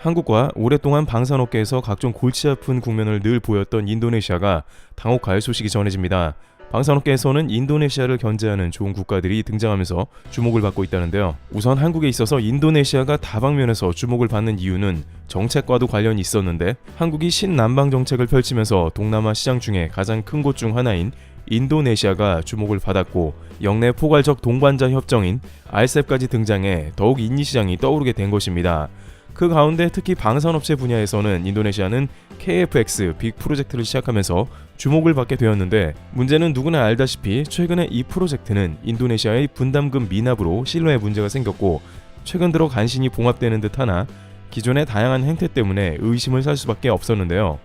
한국과 오랫동안 방산업계에서 각종 골치 아픈 국면을 늘 보였던 인도네시아가 당혹할 소식이 전해집니다. 방산업계에서는 인도네시아를 견제하는 좋은 국가들이 등장하면서 주목을 받고 있다는데요. 우선 한국에 있어서 인도네시아가 다방면에서 주목을 받는 이유는 정책과도 관련이 있었는데, 한국이 신남방 정책을 펼치면서 동남아 시장 중에 가장 큰 곳 중 하나인 인도네시아가 주목을 받았고, 영내 포괄적 동반자 협정인 RCEP까지 등장해 더욱 인도 시장이 떠오르게 된 것입니다. 그 가운데 특히 방산업체 분야에서는 인도네시아는 KFX 빅 프로젝트를 시작하면서 주목을 받게 되었는데, 문제는 누구나 알다시피 최근에 이 프로젝트는 인도네시아의 분담금 미납으로 신뢰에 문제가 생겼고, 최근 들어 간신히 봉합되는 듯하나 기존의 다양한 행태 때문에 의심을 살 수밖에 없었는데요.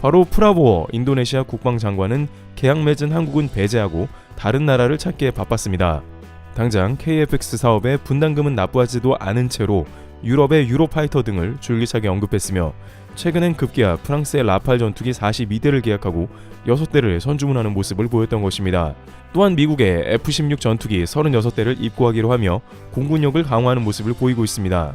바로 프라보워 인도네시아 국방장관은 계약 맺은 한국은 배제하고 다른 나라를 찾기에 바빴습니다. 당장 KFX 사업에 분담금은 납부하지도 않은 채로 유럽의 유로파이터 등을 줄기차게 언급했으며, 최근엔 급기야 프랑스의 라팔 전투기 42대를 계약하고 6대를 선주문하는 모습을 보였던 것입니다. 또한 미국의 F-16 전투기 36대를 입고하기로 하며 공군력을 강화하는 모습을 보이고 있습니다.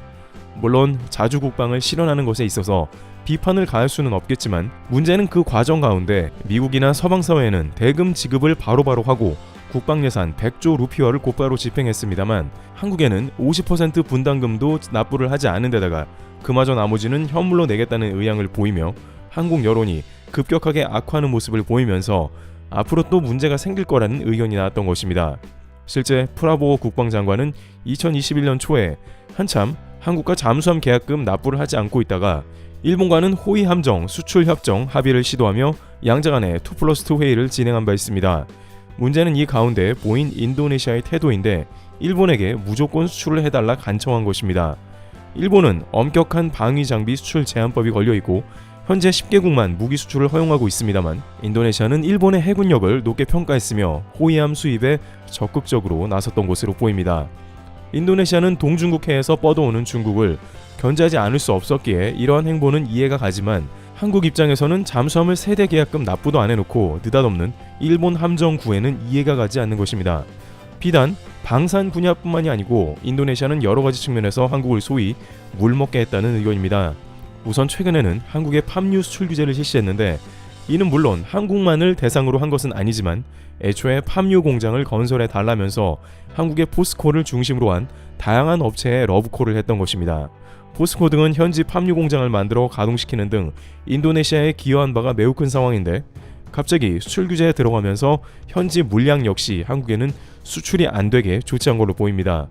물론 자주 국방을 실현하는 것에 있어서 비판을 가할 수는 없겠지만, 문제는 그 과정 가운데 미국이나 서방 사회는 대금 지급을 바로바로 하고 국방 예산 100조 루피화를 곧바로 집행했습니다만, 한국에는 50% 분담금도 납부를 하지 않은 데다가 그마저 나머지는 현물로 내겠다는 의향을 보이며 한국 여론이 급격하게 악화하는 모습을 보이면서 앞으로 또 문제가 생길 거라는 의견이 나왔던 것입니다. 실제 프라보워 국방장관은 2021년 초에 한참 한국과 잠수함 계약금 납부를 하지 않고 있다가 일본과는 호위 함정 수출 협정 합의를 시도하며 양자 간의 2+2 회의를 진행한 바 있습니다. 문제는 이 가운데 보인 인도네시아의 태도인데, 일본에게 무조건 수출을 해달라 간청한 것입니다. 일본은 엄격한 방위 장비 수출 제한법이 걸려있고 현재 10개국만 무기 수출을 허용하고 있습니다만, 인도네시아는 일본의 해군력을 높게 평가했으며 호위함 수입에 적극적으로 나섰던 것으로 보입니다. 인도네시아는 동중국해에서 뻗어오는 중국을 견제하지 않을 수 없었기에 이러한 행보는 이해가 가지만, 한국 입장에서는 잠수함을 세대 계약금 납부도 안 해놓고 느닷없는 일본 함정 구애는 이해가 가지 않는 것입니다. 비단 방산 분야뿐만이 아니고 인도네시아는 여러가지 측면에서 한국을 소위 물먹게 했다는 의견입니다. 우선 최근에는 한국의 팜유 수출 규제를 실시했는데, 이는 물론 한국만을 대상으로 한 것은 아니지만 애초에 팜유 공장을 건설해 달라면서 한국의 포스코를 중심으로 한 다양한 업체에 러브콜을 했던 것입니다. 포스코 등은 현지 팜유 공장을 만들어 가동시키는 등 인도네시아에 기여한 바가 매우 큰 상황인데, 갑자기 수출 규제에 들어가면서 현지 물량 역시 한국에는 수출이 안 되게 조치한 걸로 보입니다.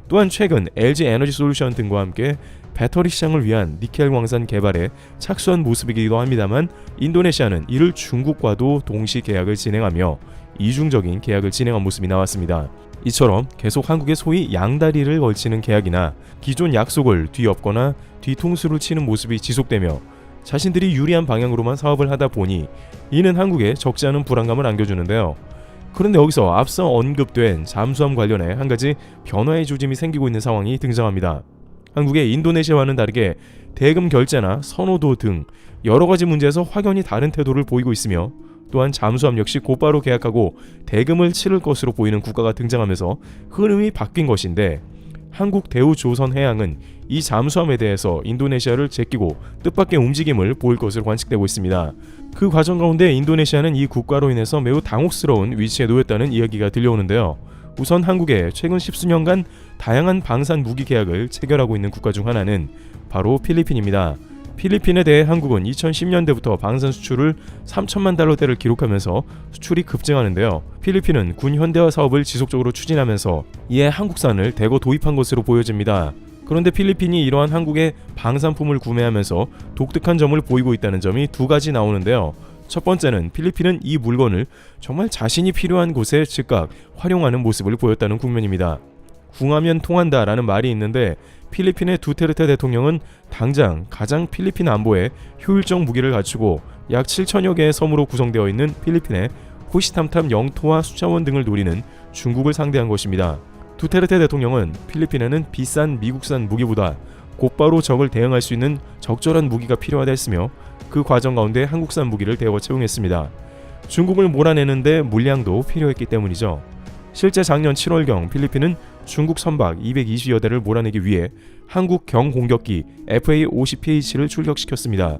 또한 최근 LG 에너지 솔루션 등과 함께 배터리 시장을 위한 니켈 광산 개발에 착수한 모습이기도 합니다만, 인도네시아는 이를 중국과도 동시 계약을 진행하며 이중적인 계약을 진행한 모습이 나왔습니다. 이처럼 계속 한국의 소위 양다리를 걸치는 계약이나 기존 약속을 뒤엎거나 뒤통수를 치는 모습이 지속되며 자신들이 유리한 방향으로만 사업을 하다 보니 이는 한국에 적지 않은 불안감을 안겨주는데요. 그런데 여기서 앞서 언급된 잠수함 관련해 한 가지 변화의 조짐이 생기고 있는 상황이 등장합니다. 한국의 인도네시아와는 다르게 대금 결제나 선호도 등 여러 가지 문제에서 확연히 다른 태도를 보이고 있으며, 또한 잠수함 역시 곧바로 계약하고 대금을 치를 것으로 보이는 국가가 등장하면서 흐름이 바뀐 것인데, 한국 대우조선해양은 이 잠수함에 대해서 인도네시아를 제끼고 뜻밖의 움직임을 보일 것으로 관측되고 있습니다. 그 과정 가운데 인도네시아는 이 국가로 인해서 매우 당혹스러운 위치에 놓였다는 이야기가 들려오는데요. 우선 한국에 최근 십수년간 다양한 방산 무기 계약을 체결하고 있는 국가 중 하나는 바로 필리핀입니다. 필리핀에 대해 한국은 2010년대부터 방산 수출을 3천만 달러대를 기록하면서 수출이 급증하는데요. 필리핀은 군 현대화 사업을 지속적으로 추진하면서 이에 한국산을 대거 도입한 것으로 보여집니다. 그런데 필리핀이 이러한 한국의 방산품을 구매하면서 독특한 점을 보이고 있다는 점이 두 가지 나오는데요. 첫 번째는 필리핀은 이 물건을 정말 자신이 필요한 곳에 즉각 활용하는 모습을 보였다는 국면입니다. 궁하면 통한다라는 말이 있는데, 필리핀의 두테르테 대통령은 당장 가장 필리핀 안보에 효율적 무기를 갖추고 약 7천여 개의 섬으로 구성되어 있는 필리핀의 호시탐탐 영토와 수자원 등을 노리는 중국을 상대한 것입니다. 두테르테 대통령은 필리핀에는 비싼 미국산 무기보다 곧바로 적을 대응할 수 있는 적절한 무기가 필요하다 했으며, 그 과정 가운데 한국산 무기를 대거 채용했습니다. 중국을 몰아내는데 물량도 필요했기 때문이죠. 실제 작년 7월경 필리핀은 중국 선박 220여 대를 몰아내기 위해 한국 경공격기 FA-50PH를 출격시켰습니다.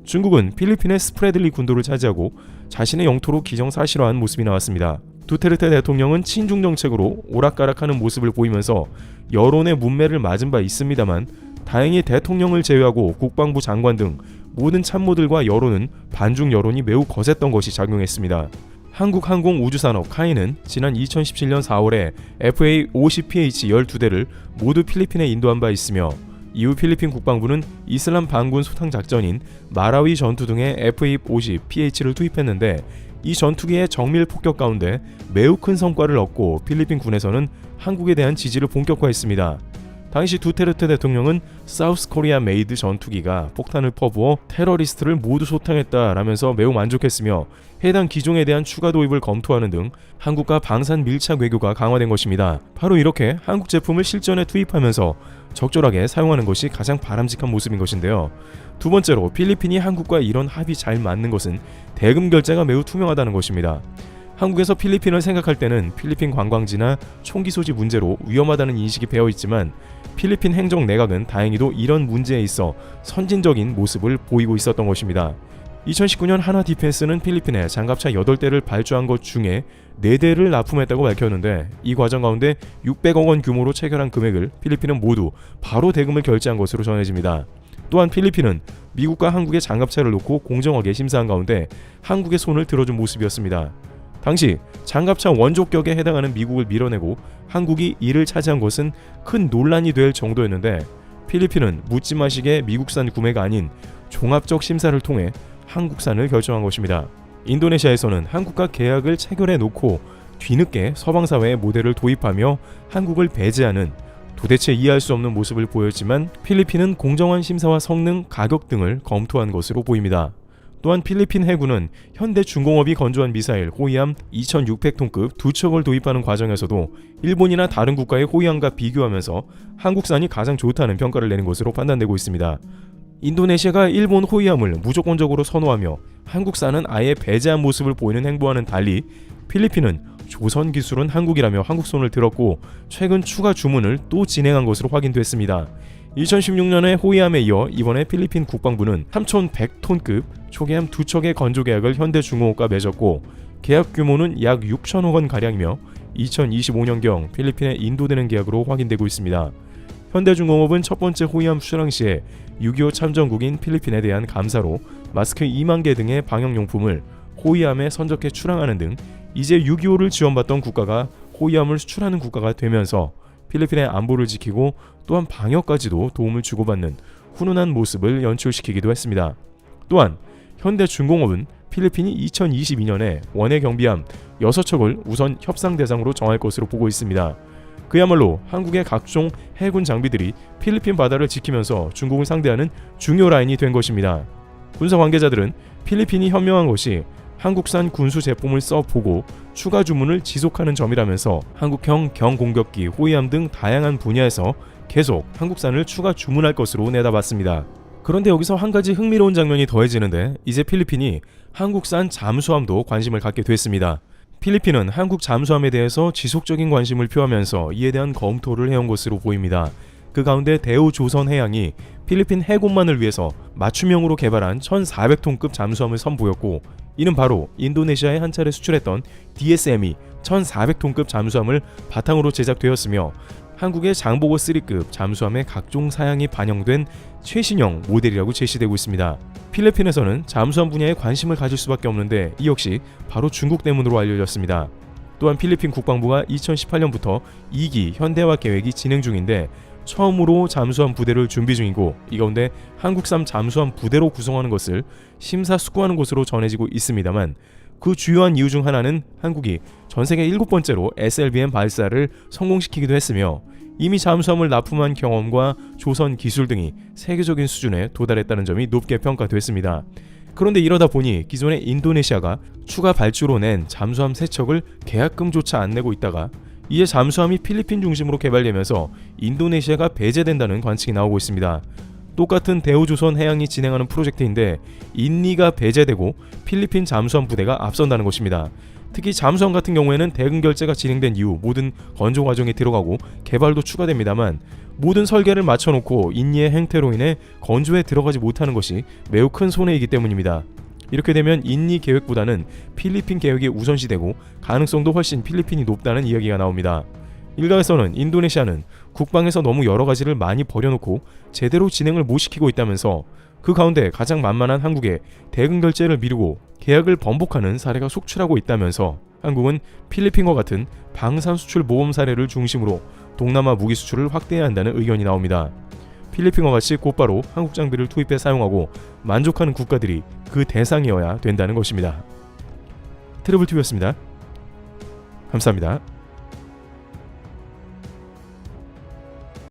중국은 필리핀의 스프래들리 군도를 차지하고 자신의 영토로 기정사실화한 모습이 나왔습니다. 두테르테 대통령은 친중 정책으로 오락가락하는 모습을 보이면서 여론의 문매를 맞은 바 있습니다만 다행히 대통령을 제외하고 국방부 장관 등 모든 참모들과 여론은 반중 여론이 매우 거셌던 것이 작용했습니다. 한국항공우주산업 카이는 지난 2017년 4월에 FA-50PH 12대를 모두 필리핀에 인도한 바 있으며 이후 필리핀 국방부는 이슬람 반군 소탕 작전인 마라위 전투 등의 FA-50PH를 투입했는데 이 전투기의 정밀 폭격 가운데 매우 큰 성과를 얻고 필리핀 군에서는 한국에 대한 지지를 본격화했습니다. 당시 두테르테 대통령은 사우스 코리아 메이드 전투기가 폭탄을 퍼부어 테러리스트를 모두 소탕했다라면서 매우 만족했으며 해당 기종에 대한 추가 도입을 검토하는 등 한국과 방산 밀착 외교가 강화된 것입니다. 바로 이렇게 한국 제품을 실전에 투입하면서 적절하게 사용하는 것이 가장 바람직한 모습인 것인데요. 두 번째로 필리핀이 한국과 이런 합이 잘 맞는 것은 대금 결제가 매우 투명하다는 것입니다. 한국에서 필리핀을 생각할 때는 필리핀 관광지나 총기 소지 문제로 위험하다는 인식이 배어 있지만 필리핀 행정 내각은 다행히도 이런 문제에 있어 선진적인 모습을 보이고 있었던 것입니다. 2019년 한화 디펜스는 필리핀에 장갑차 8대를 발주한 것 중에 4대를 납품했다고 밝혔는데 이 과정 가운데 600억 원 규모로 체결한 금액을 필리핀은 모두 바로 대금을 결제한 것으로 전해집니다. 또한 필리핀은 미국과 한국의 장갑차를 놓고 공정하게 심사한 가운데 한국의 손을 들어준 모습이었습니다. 당시 장갑차 원조격에 해당하는 미국을 밀어내고 한국이 이를 차지한 것은 큰 논란이 될 정도였는데 필리핀은 묻지마식의 미국산 구매가 아닌 종합적 심사를 통해 한국산을 결정한 것입니다. 인도네시아에서는 한국과 계약을 체결해 놓고 뒤늦게 서방사회의 모델을 도입하며 한국을 배제하는 도대체 이해할 수 없는 모습을 보였지만 필리핀은 공정한 심사와 성능, 가격 등을 검토한 것으로 보입니다. 또한 필리핀 해군은 현대중공업이 건조한 미사일 호위함 2600톤급 2척을 도입하는 과정에서도 일본이나 다른 국가의 호위함과 비교하면서 한국산이 가장 좋다는 평가를 내는 것으로 판단되고 있습니다. 인도네시아가 일본 호위함을 무조건적으로 선호하며 한국산은 아예 배제한 모습을 보이는 행보와는 달리 필리핀은 조선 기술은 한국이라며 한국 손을 들었고 최근 추가 주문을 또 진행한 것으로 확인됐습니다. 2016년에 호위함에 이어 이번에 필리핀 국방부는 3100톤급 초계함 2척의 건조 계약을 현대중공업과 맺었고 계약 규모는 약 6천억 원가량이며 2025년경 필리핀에 인도되는 계약으로 확인되고 있습니다. 현대중공업은 첫 번째 호위함 수랑 시에 6.25 참전국인 필리핀에 대한 감사로 마스크 2만 개 등의 방역용품을 호위함에 선적해 출항하는 등 이제 6.25를 지원받던 국가가 호위함을 수출하는 국가가 되면서 필리핀의 안보를 지키고 또한 방역까지도 도움을 주고받는 훈훈한 모습을 연출시키기도 했습니다. 또한 현대중공업은 필리핀이 2022년에 원해 경비함 6척을 우선 협상 대상으로 정할 것으로 보고 있습니다. 그야말로 한국의 각종 해군 장비들이 필리핀 바다를 지키면서 중국을 상대하는 중요 라인이 된 것입니다. 군사 관계자들은 필리핀이 현명한 것이 한국산 군수 제품을 써보고 추가 주문을 지속하는 점이라면서 한국형 경공격기, 호위함 등 다양한 분야에서 계속 한국산을 추가 주문할 것으로 내다봤습니다. 그런데 여기서 한 가지 흥미로운 장면이 더해지는데 이제 필리핀이 한국산 잠수함도 관심을 갖게 됐습니다. 필리핀은 한국 잠수함에 대해서 지속적인 관심을 표하면서 이에 대한 검토를 해온 것으로 보입니다. 그 가운데 대우조선해양이 필리핀 해군만을 위해서 맞춤형으로 개발한 1400톤급 잠수함을 선보였고 이는 바로 인도네시아에 한 차례 수출했던 DSM이 1400톤급 잠수함을 바탕으로 제작되었으며 한국의 장보고 3급 잠수함의 각종 사양이 반영된 최신형 모델이라고 제시되고 있습니다. 필리핀에서는 잠수함 분야에 관심을 가질 수밖에 없는데 이 역시 바로 중국 때문으로 알려졌습니다. 또한 필리핀 국방부가 2018년부터 2기 현대화 계획이 진행 중인데 처음으로 잠수함 부대를 준비 중이고 이 가운데 한국산 잠수함 부대로 구성하는 것을 심사숙고하는 것으로 전해지고 있습니다만 그 주요한 이유 중 하나는 한국이 전세계 7번째로 SLBM 발사를 성공시키기도 했으며 이미 잠수함을 납품한 경험과 조선 기술 등이 세계적인 수준에 도달했다는 점이 높게 평가됐습니다. 그런데 이러다 보니 기존의 인도네시아가 추가 발주로 낸 잠수함 3척을 계약금조차 안 내고 있다가 이에 잠수함이 필리핀 중심으로 개발되면서 인도네시아가 배제된다는 관측이 나오고 있습니다. 똑같은 대우조선해양이 진행하는 프로젝트인데 인니가 배제되고 필리핀 잠수함 부대가 앞선다는 것입니다. 특히 잠수함 같은 경우에는 대응 결제가 진행된 이후 모든 건조 과정에 들어가고 개발도 추가됩니다만 모든 설계를 맞춰놓고 인니의 행태로 인해 건조에 들어가지 못하는 것이 매우 큰 손해이기 때문입니다. 이렇게 되면 인니 계획보다는 필리핀 계획이 우선시되고 가능성도 훨씬 필리핀이 높다는 이야기가 나옵니다. 일각에서는 인도네시아는 국방에서 너무 여러 가지를 많이 버려놓고 제대로 진행을 못 시키고 있다면서 그 가운데 가장 만만한 한국에 대응 결제를 미루고 계약을 번복하는 사례가 속출하고 있다면서 한국은 필리핀과 같은 방산 수출 모범 사례를 중심으로 동남아 무기 수출을 확대해야 한다는 의견이 나옵니다. 필리핀과 같이 곧바로 한국 장비를 투입해 사용하고 만족하는 국가들이 그 대상이어야 된다는 것입니다. 트러블TV였습니다. 감사합니다.